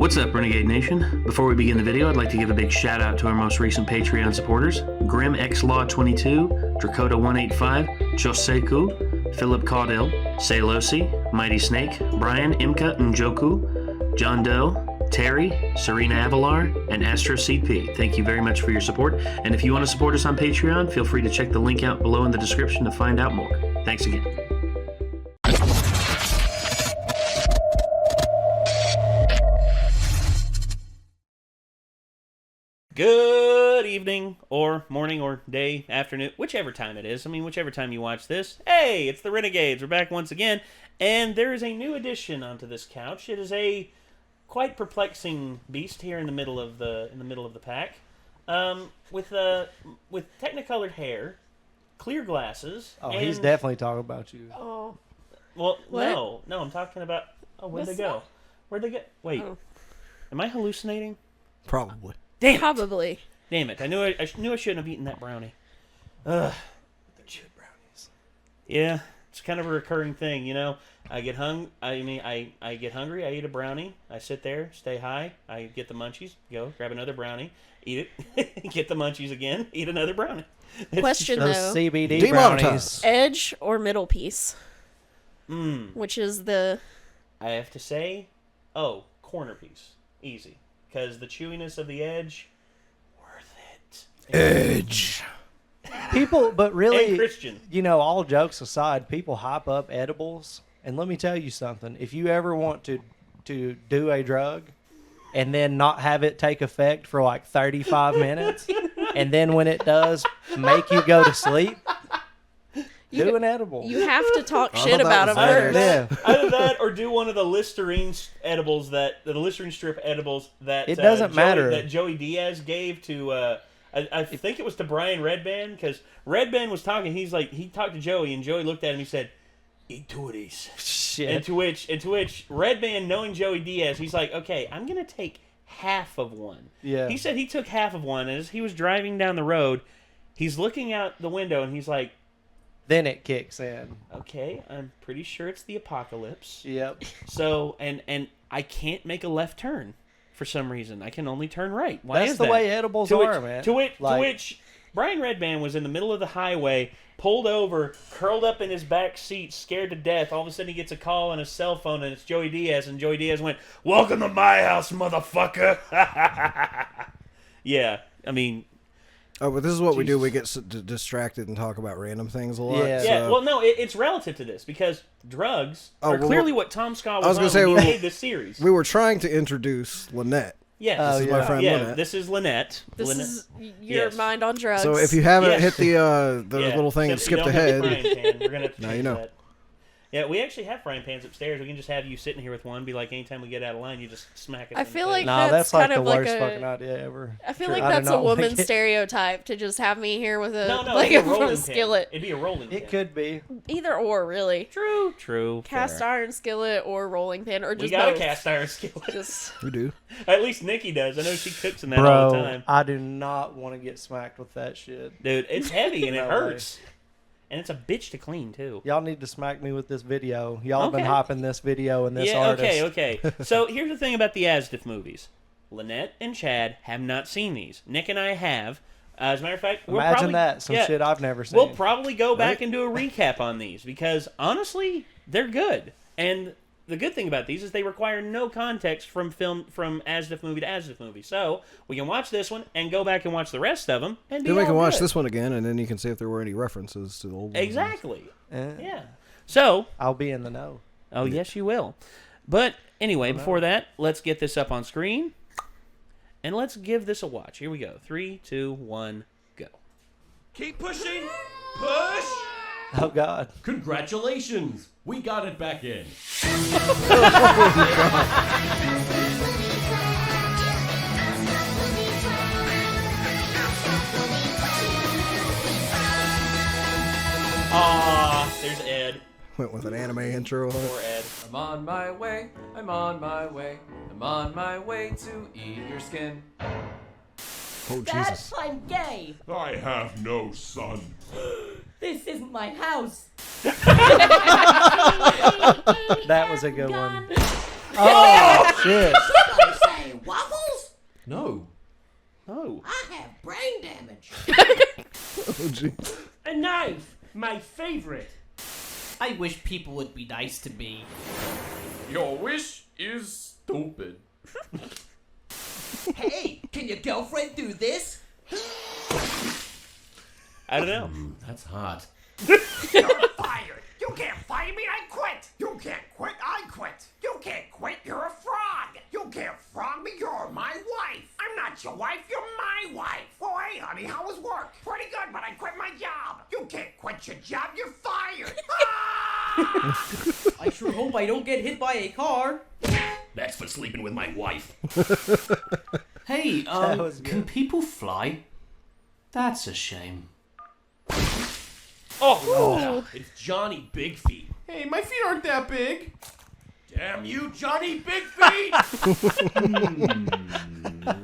What's up, Renegade Nation? Before we begin the video, I'd like to give a big shout out to our most recent Patreon supporters: Grim X Law 22, Dracoda 185, Joseku, Philip Caudell, Salosi, Mighty Snake, Brian, Imka Njoku, John Doe, Terry, Serena Avalar, and Astro CP. Thank you very much for your support, and if you want to support us on Patreon, feel free to check the link out below in the description to find out more. Thanks again. Good evening, or morning, or day, afternoon, whichever time it is. I mean, whichever time you watch this. Hey, it's the Renegades. We're back once again, and there is a new addition onto this couch. It is a quite perplexing beast here in the middle of the pack, with technicolored hair, clear glasses. Oh, he's definitely talking about you. Oh, well, what? no, I'm talking about. Oh, where'd they go? Where'd they get? Wait, am I hallucinating? Probably. Damn it. probably. Damn it! I knew I shouldn't have eaten that brownie. Ugh. The chip brownies. Yeah, it's kind of a recurring thing, you know. I get I get hungry. I eat a brownie. I sit there, stay high. I get the munchies. Go grab another brownie, eat it. Get the munchies again. Eat another brownie. Question Those though: CBD brownies. Demonetized. edge or middle piece? Mm. Which is the? I have to say, corner piece, easy, because the chewiness of the edge, worth it. Edge. People, but really, And Christian. you know, all jokes aside, people hype up edibles. And let me tell you something. If you ever want to do a drug and then not have it take effect for like 35 minutes, and then when it does make you go to sleep, do an edible. You have to talk I shit thought that about was them better. first. Yeah. Either that or do one of the Listerine edibles the Listerine strip edibles that It doesn't matter. that Joey Diaz gave to I think it was to Brian Redband, because Redband was talking. He talked to Joey, and Joey looked at him. He said, "Eat two of these." Shit. And to which Redband, knowing Joey Diaz, he's like, "Okay, I'm gonna take half of one." Yeah. He said he took half of one, and as he was driving down the road, he's looking out the window, and he's like, Then it kicks in. "Okay, I'm pretty sure it's the apocalypse." Yep. So, and I can't make a left turn for some reason. I can only turn right. Why That's is the that? way edibles To are, which, man. To Like- which Brian Redband was in the middle of the highway, pulled over, curled up in his back seat, scared to death. All of a sudden he gets a call on his cell phone, and it's Joey Diaz, and Joey Diaz went, "Welcome to my house, motherfucker." Yeah, I mean... Oh, but this is what we do. Jesus. We get distracted and talk about random things a lot. Yeah. Yeah, well, no, it's relative to this, because drugs are well, clearly what Tom Scott I was was on gonna when say, he made this series. we were trying to introduce Lynette. Yes. Oh, This is my friend Yeah, Lynette. this is Lynette. This Lynette. is your Yes. mind on drugs. So if you haven't Yes. hit the Yeah, little thing and except we skipped don't have the ahead, frying pan. We're gonna have to Now change you know. that. Yeah, we actually have frying pans upstairs. We can just have you sitting here with one. Be like, anytime we get out of line, you just smack it. I in the feel face. like Nah, that's that's like kind the of like worst a- fucking idea ever. I feel Sure. like I do that's a not like woman's it. stereotype to just have me here with a no, like it'd be a a rolling skillet. Pan. It'd be a rolling. It pan. could be. Either or, really. True. Cast fair. iron skillet or rolling pan, or We just got both. a cast iron skillet. Just we do. At least Nikki does. I know she cooks in that all the Bro, time. I do not want to get smacked with that shit. Dude, it's heavy and it No hurts. And it's a bitch to clean, too. Y'all need to smack me with this video. Y'all have been Okay. hyping this video and this Yeah, artist. okay. So here's the thing about the ASDF movies. Lynette and Chad have not seen these. Nick and I have. As a matter of fact, we'll Imagine probably, that. Some yeah, shit I've never seen. We'll probably go back and do a recap on these because, honestly, they're good. And the good thing about these is they require no context from ASDF movie to ASDF movie. So we can watch this one and go back and watch the rest of them. And Then we can all watch good. this one again, and then you can see if there were any references to the old ones. Exactly. Eh, Yeah. So, I'll be in the know. oh, yes, you will. But anyway, before that, let's get this up on screen. And let's give this a watch. Here we go. 3, 2, 1, go. Keep pushing! Push! Oh, God. Congratulations! We got it back in. There's Ed. Went with an anime intro on it. Poor Ed. I'm on my way, I'm on my way, I'm on my way to eat your skin. Oh, Dad, Jesus. I'm gay. I have no son. This isn't my house. That was a good one. Oh, shit. No. Oh. I have brain damage. Oh, gee. A knife, my favorite. I wish people would be nice to me. Your wish is stupid. Hey, can your girlfriend do this? I don't know. That's hot. You're fired. You can't fire me. I quit. You can't quit. I quit. You can't quit. You're a frog. You can't frog me. You're my wife. I'm not your wife. You're my wife. Oh, hey, honey, how was work? Pretty good, but I quit my job. You can't quit your job. You're fired. Ah! I sure hope I don't get hit by a car. That's for sleeping with my wife. Hey, was good. can people fly? That's a shame. Oh, it's Johnny Big Feet. Hey, my feet aren't that big. Damn you, Johnny Big Feet!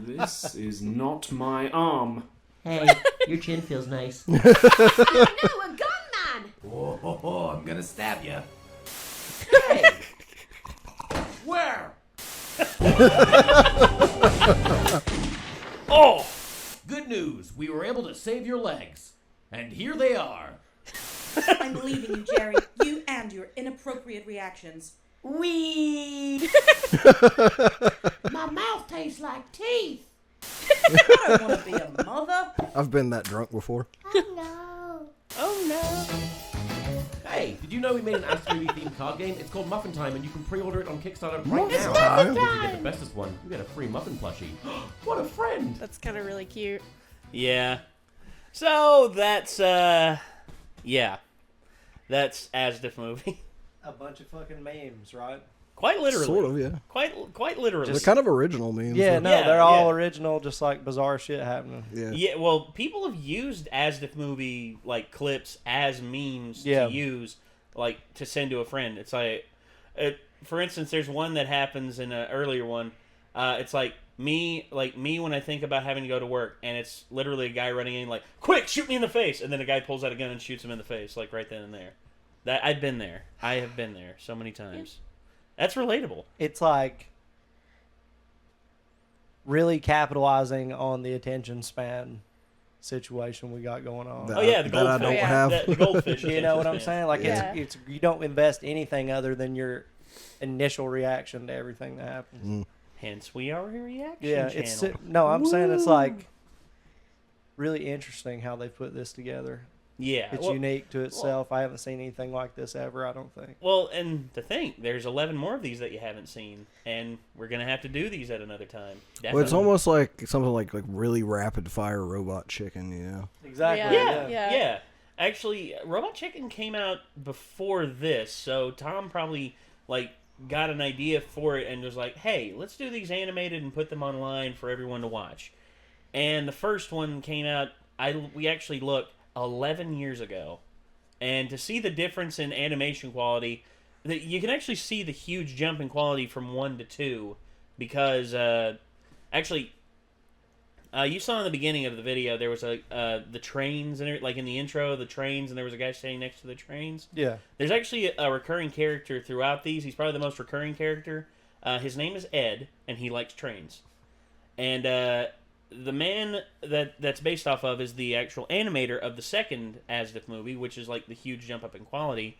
This is not my arm. Hey, your chin feels nice. Oh no, a gunman! Oh, I'm gonna stab you. Hey, Where? Oh! Good news. We were able to save your legs. And here they are. I'm leaving you, Jerry. You and your inappropriate reactions. weed. My mouth tastes like teeth. I don't want to be a mother. I've been that drunk before. Oh no. Hey, did you know we made an asdfmovie themed card game? It's called Muffin Time, and you can pre-order it on Kickstarter right now. Time? If you get the bestest one, you get a free muffin plushie. What a friend! That's kind of really cute. Yeah. So that's yeah. That's asdfmovie. A bunch of fucking memes, right? Quite literally. Sort of, yeah. Quite literally. They're kind of original memes. Yeah, though. no, Yeah, they're all yeah. original, just like bizarre shit happening. Yeah. Yeah, well, people have used asdfmovie like clips as memes Yeah. to use, like to send to a friend. It's like, for instance, there's one that happens in an earlier one. It's like me when I think about having to go to work, and it's literally a guy running in like, "Quick, shoot me in the face!" and then a guy pulls out a gun and shoots him in the face, like right then and there. That I've been there. I have been there so many times. That's relatable. It's like really capitalizing on the attention span situation we got going on. That- Oh yeah, the that I goldfish. don't have. The goldfish. You know what I'm attention saying? Like Yeah. it's you don't invest anything other than your initial reaction to everything that happens. span. Hence, we are a reaction Yeah, channel. no, I'm saying it's like really interesting how they put this together. Yeah, It's well, unique to itself. I haven't seen anything like this ever, I don't think. Well, and to think, there's 11 more of these that you haven't seen, and we're gonna have to do these at another time. Well, it's Definitely. almost like something like really rapid fire robot chicken, you know? Exactly. Yeah. Actually, Robot Chicken came out before this, so Tom probably like got an idea for it and was like, "Hey, let's do these animated and put them online for everyone to watch." And the first one came out. We actually looked 11 years ago, and to see the difference in animation quality, you can actually see the huge jump in quality from 1 to 2, because actually. You saw in the beginning of the video there was the trains and like in the intro, the trains, and there was a guy standing next to the trains. Yeah. There's actually a recurring character throughout these. He's probably the most recurring character. His name is Ed, and he likes trains. And the man that's based off of is the actual animator of the second asdfmovie, which is like the huge jump up in quality,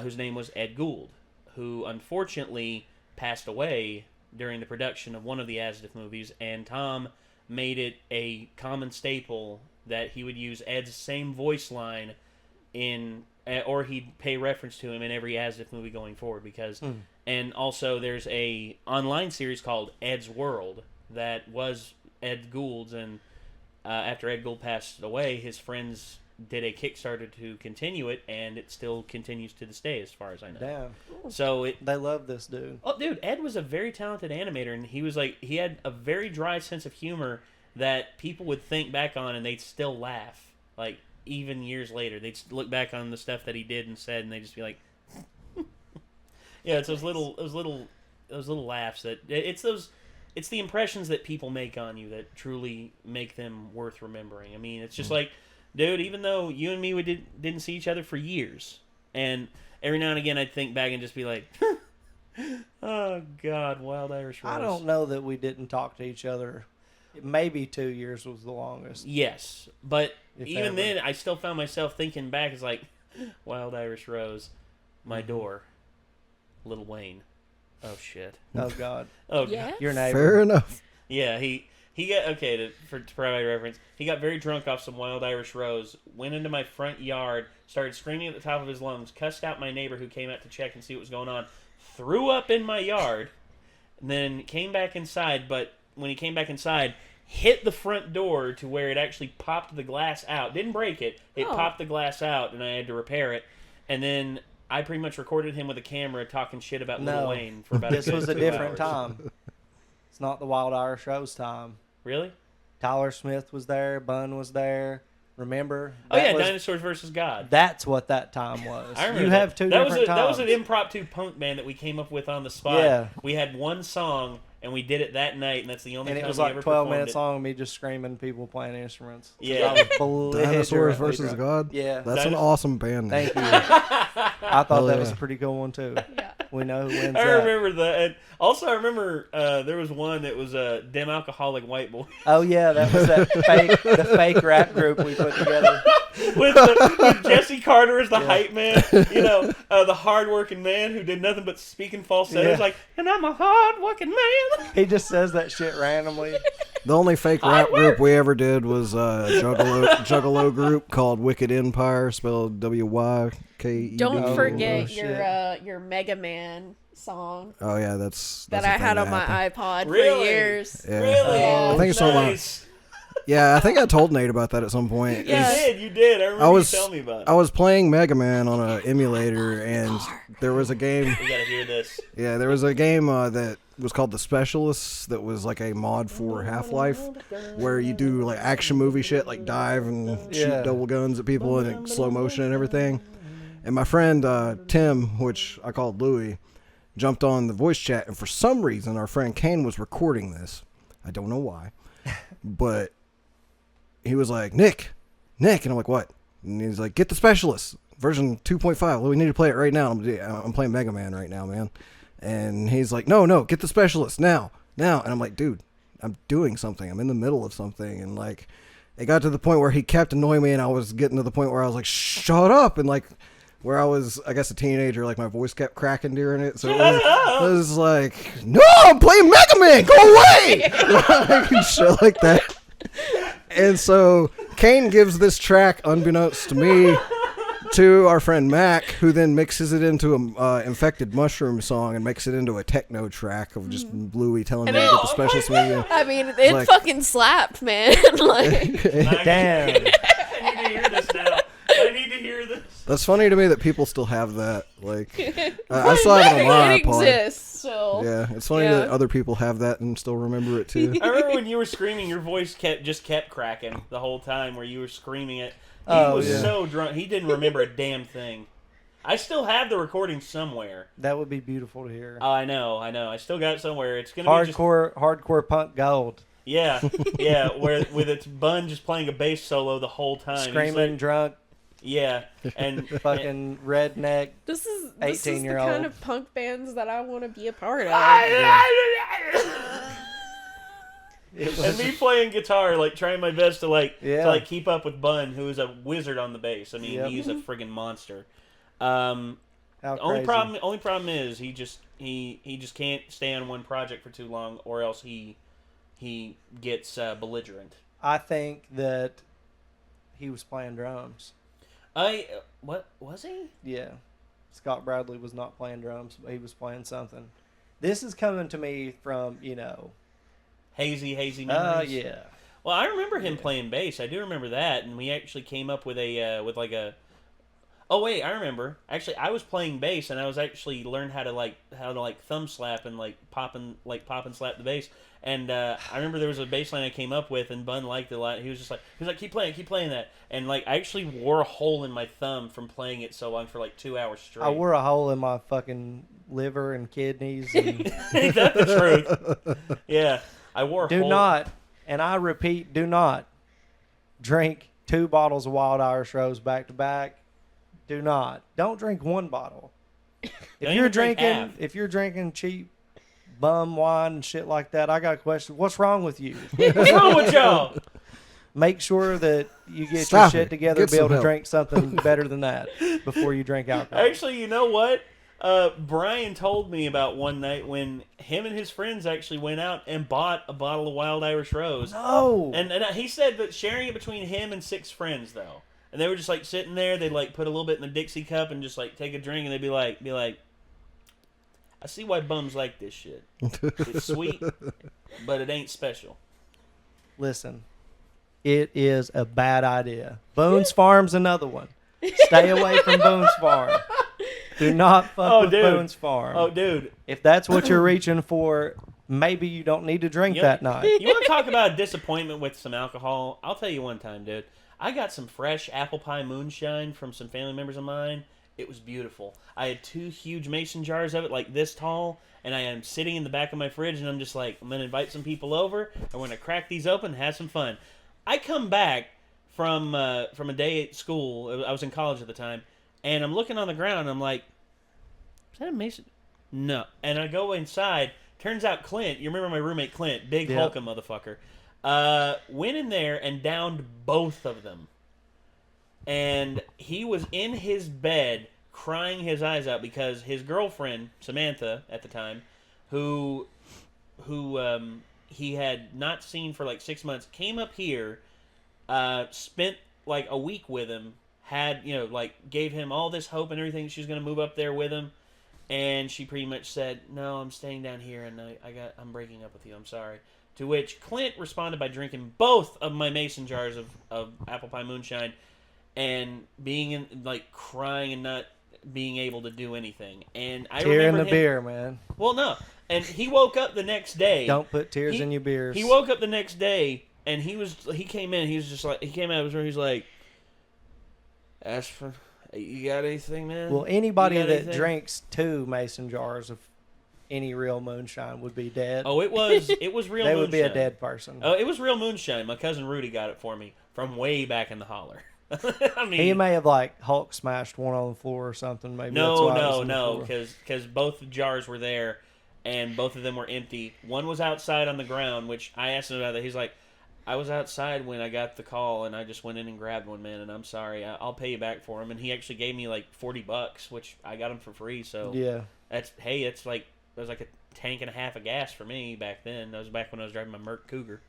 whose name was Ed Gould, who unfortunately passed away during the production of one of the asdfmovies, and Tom made it a common staple that he would use Ed's same voice line or he'd pay reference to him in every asdfmovie going forward, because and also there's a online series called Ed's World that was Ed Gould's, and after Ed Gould passed away, his friends did a Kickstarter to continue it, and it still continues to this day, as far as I know. Damn. So They love this dude. Oh, dude, Ed was a very talented animator, and he had a very dry sense of humor that people would think back on, and they'd still laugh. Like, even years later, they'd look back on the stuff that he did and said, and they'd just be like, yeah, it's those little laughs that it's the impressions that people make on you that truly make them worth remembering. I mean, it's just like, dude, even though you and me didn't see each other for years, and every now and again I'd think back and just be like, oh God, Wild Irish Rose. I don't know that we didn't talk to each other maybe 2 years was the longest. Yes, but If even ever. then, I still found myself thinking back. It's like Wild Irish Rose, My Door, Lil Wayne. Oh shit. Oh God. Oh Yeah? God. Your neighbor. Fair enough. Yeah, he got okay to provide reference. He got very drunk off some Wild Irish Rose. Went into my front yard, started screaming at the top of his lungs, cussed out my neighbor who came out to check and see what was going on, threw up in my yard, and then came back inside. But when he came back inside, hit the front door to where it actually popped the glass out. Didn't break it. It Oh. popped the glass out, and I had to repair it. And then I pretty much recorded him with a camera talking shit about Lil No. Wayne for about This good was a 2 different hours. time. It's not the Wild Irish Rose time. Really? Tyler Smith was there. Bun was there. Remember? Oh yeah, That was- Dinosaurs versus God. That's what that time was. I remember You that. have two that different was times. That was an impromptu punk band that we came up with on the spot. Yeah. We had one song and we did it that night, and that's the only And it time was we like ever 12 performed minutes it. long, me just screaming, people playing instruments. Yeah. I was Dinosaurs belligerently versus drunk. God? Yeah. That's an awesome band name. Thank you. I thought Hell that yeah. was a pretty cool one too. Yeah. We know who wins I that. remember that. And also, I remember there was one that was a dim alcoholic white boy Oh yeah, that was the fake rap group we put together. with Jesse Carter as the Yeah. hype man. You know, the hard-working man who did nothing but speak in falsetto. Yeah. It's like, and I'm a hard-working man. He just says that shit randomly. The only fake rap group we ever did was a juggalo group called Wicked Empire, spelled WYKED. Don't forget shit. your Mega Man song Oh yeah, that's that a I thing had that on my happened. iPod Really? for years. Yeah. Really? I think it's on my. Nice. Yeah, I think I told Nate about that at some point. Yeah. You did. I remember I was you telling me about it. I was playing Mega Man on an emulator, and there was a game. We gotta hear this. Yeah, there was a game that was called The Specialists that was like a mod for Half-Life, where you do like action movie shit, like dive and shoot Yeah. double guns at people in like, slow motion and everything. And my friend Tim, which I called Louie, jumped on the voice chat, and for some reason our friend Kane was recording this. I don't know why, but he was like, Nick, and I'm like, what? And he's like, get The Specialists version 2.5. Well, we need to play it right now. I'm playing Mega Man right now, man. And he's like, no, get The Specialist now. And I'm like, dude, I'm doing something. I'm in the middle of something. And like, it got to the point where he kept annoying me, and I was getting to the point where I was like, shut up. And like, where I was, I guess, a teenager, like my voice kept cracking during it. So it was like, no, I'm playing Mega Man. Go away. Like, shit like that. And so Kane gives this track, unbeknownst to me, to our friend Mac, who then mixes it into a Infected Mushroom song and makes it into a techno track of just Bluey telling me to get the Specialist movie. I mean, it Like- fucking slapped, man. Like, Damn. I need to hear this now. I need to hear this. That's funny to me that people still have that. Like, I still have it on my it iPod. exists. So Yeah, it's funny that other people have that and still remember it too. I remember when you were screaming, your voice kept cracking the whole time where you were screaming it. He was yeah. so drunk, he didn't remember a damn thing. I still have the recording somewhere. That would be beautiful to hear. Oh, I know. I still got it somewhere. It's gonna be just Hardcore punk gold. yeah, where with its Bun just playing a bass solo the whole time, He's Screaming like- drunk, yeah, and fucking redneck. this is the 18-year-old. kind of punk bands that I want to be a part of. It and was me playing guitar, like trying my best to Yeah. to keep up with Bun, who is a wizard on the bass. I mean, Yep. he's a friggin' monster. how Only crazy. problem is he just can't stay on one project for too long, or else he gets belligerent. I think that he was playing drums. What was he? Yeah. Scott Bradley was not playing drums, but he was playing something. This is coming to me from, Hazy memories. yeah. Well, I remember him playing bass. I do remember that, and we actually came up with a Oh wait, I remember. Actually, I was playing bass, and I was actually learned how to thumb slap and pop and slap the bass. And I remember there was a bass line I came up with, and Bun liked it a lot. He was like, keep playing that. And I actually wore a hole in my thumb from playing it so long for 2 hours straight. I wore a hole in my fucking liver and kidneys. And Ain't that the truth? Yeah, I wore a hole. do not, and I repeat, do not drink 2 bottles of Wild Irish Rose back to back. Do not. Don't drink 1 bottle. Don't even drink half. If you're drinking cheap bum wine and shit like that, I got a question. What's wrong with you? What's wrong with y'all? Make sure that you get Stop your it. shit together Get to be able some to help. drink something better than that before you drink alcohol. Actually, you know what? Brian told me about one night when him and his friends actually went out and bought a bottle of Wild Irish Rose. No. And he said that sharing it between him and 6 friends, though. And they were just, like, sitting there. They'd, like, put a little bit in a Dixie cup and just, like, take a drink. And they'd be like, I see why bums like this shit. It's sweet, but it ain't special. Listen, it is a bad idea. Boone's Farm's another one. Stay away from Boone's Farm. Do not fuck with Boone's Farm. Oh, dude. If that's what you're reaching for, maybe you don't need to drink that night. You want to talk about a disappointment with some alcohol? I'll tell you one time, dude. I got some fresh apple pie moonshine from some family members of mine. It was beautiful. I had 2 huge mason jars of it, like this tall, and I am sitting in the back of my fridge, and I'm just like, I'm going to invite some people over. I'm going to crack these open and have some fun. I come back from a day at school. I was in college at the time, and I'm looking on the ground, and I'm like, is that a mason? No. And I go inside. Turns out Clint, you remember my roommate Clint, big hulking motherfucker, went in there and downed both of them. And he was in his bed crying his eyes out because his girlfriend, Samantha, at the time, who he had not seen for like 6 months, came up here, spent like a week with him, had, gave him all this hope and everything. She was going to move up there with him. And she pretty much said, no, I'm staying down here and I'm breaking up with you. I'm sorry. To which Clint responded by drinking both of my mason jars of apple pie moonshine and being in, like, crying and not being able to do anything. And I Tear in remember the him, beer, man. Well, no. And he woke up the next day. Don't put tears in your beers. He woke up the next day and he came in. He was just like, he came out of his room. He's like, ask for, you got anything, man? Well, anybody that anything? drinks 2 mason jars of any real moonshine would be dead. Oh, it was real moonshine. They would be a dead person. Oh, it was real moonshine. My cousin Rudy got it for me from way back in the holler. I mean, he may have like Hulk smashed one on the floor or something. Maybe that's why it was on the floor. because both jars were there, and both of them were empty. One was outside on the ground, which I asked him about that. He's like, I was outside when I got the call, and I just went in and grabbed one, man, and I'm sorry. I'll pay you back for him. And he actually gave me like $40, which I got him for free. So yeah, it's like it was like a tank and a half of gas for me back then. That was back when I was driving my Merc Cougar.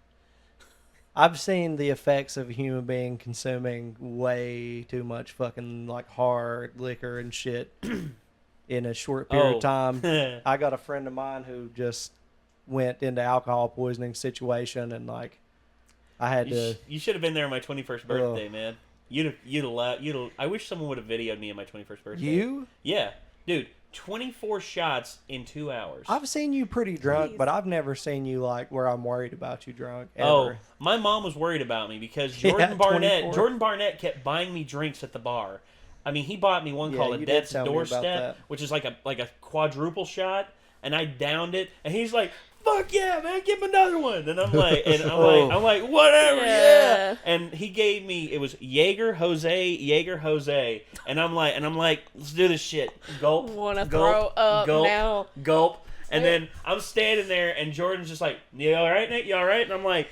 I've seen the effects of a human being consuming way too much fucking like hard liquor and shit in a short period of time. I got a friend of mine who just went into alcohol poisoning situation, and like I had to. You should have been there on my 21st birthday, man. I wish someone would have videoed me on my 21st birthday. You? Yeah, dude. 24 shots in 2 hours. I've seen you pretty drunk, but I've never seen you like where I'm worried about you drunk. Ever. Oh, my mom was worried about me because Jordan Barnett kept buying me drinks at the bar. I mean, he bought me one called a Death's Doorstep, which is like a quadruple shot, and I downed it, and he's like, "Fuck yeah, man, give him another one." And I'm like, whatever, yeah. And he gave me, it was Jaeger Jose, and I'm like, let's do this shit. Gulp. Wanna throw up now? Gulp. And then I'm standing there, and Jordan's just like, "You all right, Nick? You all right?" And I'm like,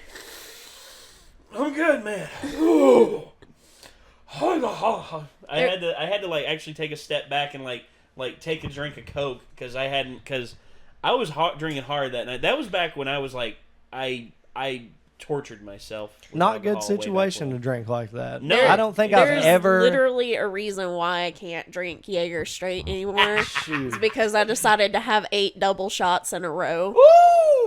"I'm good, man." I had to like actually take a step back and like take a drink of Coke because I was drinking hard that night. That was back when I was like, I tortured myself. Not good situation to drink like that. No, I don't think I've ever. There's literally a reason why I can't drink Jaeger straight anymore. It's because I decided to have 8 double shots in a row.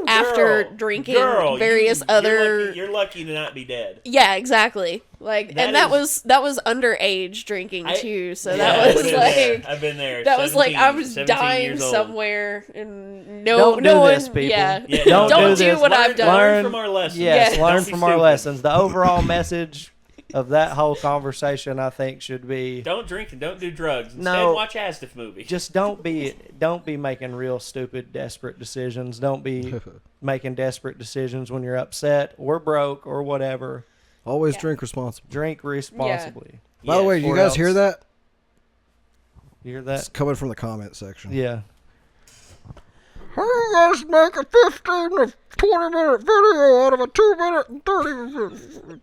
After drinking various other. You're lucky to not be dead. Yeah, exactly. Like, that was underage drinking too. So that was like I've been there. That was like I was dying somewhere, and no one. People. Yeah, don't do what I've done. Learn from our lessons. Yes, learn from our lessons. The overall message of that whole conversation, I think, should be: don't drink and don't do drugs. Instead, watch asdfmovie. Just don't be making real stupid, desperate decisions. Don't be making desperate decisions when you're upset or broke or whatever. Always drink responsibly. Drink responsibly. Yeah. By the way, do you guys hear that? You hear that? It's coming from the comment section. Yeah. How do you guys make a 15 to 20-minute video out of a 2-minute and 30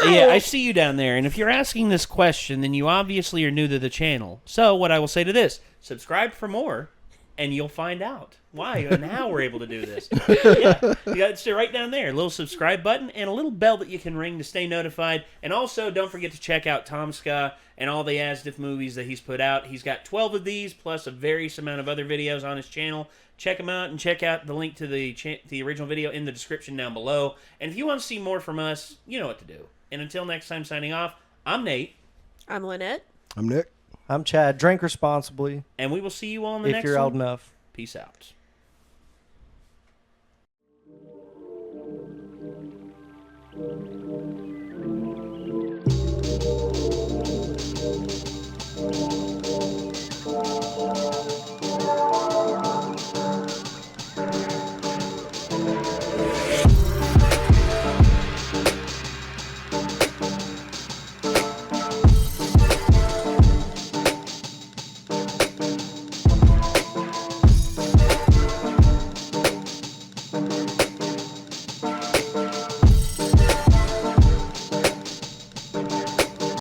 Yeah, I see you down there, and if you're asking this question, then you obviously are new to the channel. So what I will say to this, subscribe for more, and you'll find out why and how we're able to do this. Yeah, you got to right down there, a little subscribe button and a little bell that you can ring to stay notified. And also, don't forget to check out Tom Ska and all the ASDF movies that he's put out. He's got 12 of these, plus a various amount of other videos on his channel. Check them out, and check out the link to the original video in the description down below. And if you want to see more from us, you know what to do. And until next time, signing off, I'm Nate. I'm Lynette. I'm Nick. I'm Chad. Drink responsibly. And we will see you all in the next one. If you're old enough. Peace out. Thank you.